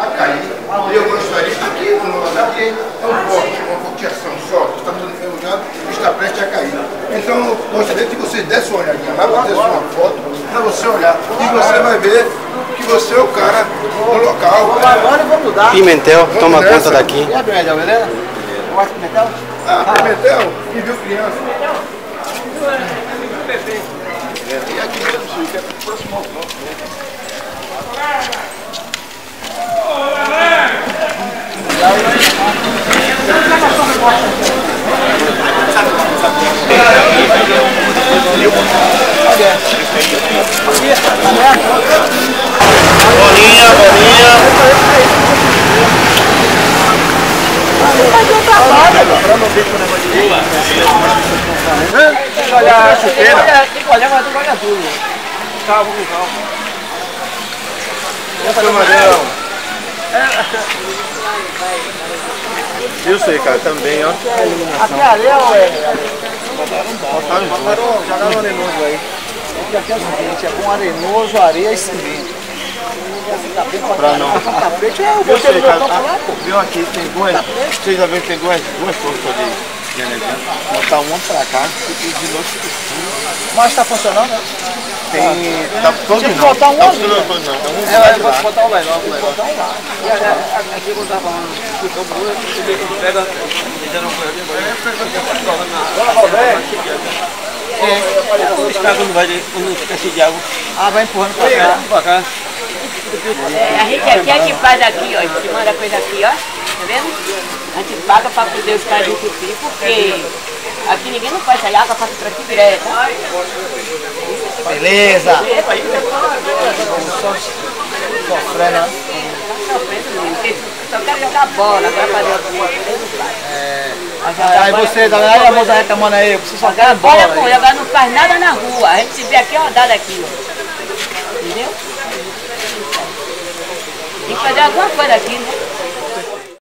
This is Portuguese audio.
a cair. E eu gostaria, aqui é um pouco de ação só, está tudo enferrujado e está prestes a cair. Então eu gostaria que você desse uma olhadinha lá, desse uma foto, para você olhar. E você vai ver que você é o cara do local. Agora eu vou mudar. Pimentel, toma conta daqui. E a Pimentel, beleza? Eu gosto de Pimentel? Ah, Pimentel, e viu criança. E aqui mesmo, Silvio, que é próximo ao bloco. Bolinha, bolinha. Tem que olhar a chuteira. Tem que olhar, mas tem que olhar tudo. Calma, com calma. Camarão. Isso aí, cara, também, ó. Aqui areia, ué. Jogaram arenoso aí. Porque aqui é o seguinte, é com arenoso, areia e cimento. Pra não. Tapete é o botão do meu campo lá, pô. Viu aqui, tem duas. Vocês já viram que tem duas forças de energia. Botar uma pra cá e de noite. Mas tá funcionando, né? Tem. Tá todo Tinha que não. botar um Tá ali, funcionando né? todo não. Tem um É, lado lá. botar um legal, botar um lá. Aqui quando tava falando, ficou boa, pega, já não foi os caras quando fica cheio de água. Ah, vai empurrando pra cá. A gente aqui faz aqui, ó, a gente manda coisa aqui, ó, tá vendo? A gente paga pra poder os caras entupir, porque aqui ninguém não faz essa água, passa por aqui direto. Beleza! Sofrendo, né? Tá sofrendo mesmo, porque só quero jogar bola, agora fazer alguma coisa, eles não fazem. Aí você, aí a moça reclamando aí, você só quer bola. Olha, pô, agora não faz nada na rua, a gente se vê aqui rodada aqui, ó. Entendeu? Tem que fazer alguma coisa aqui, né?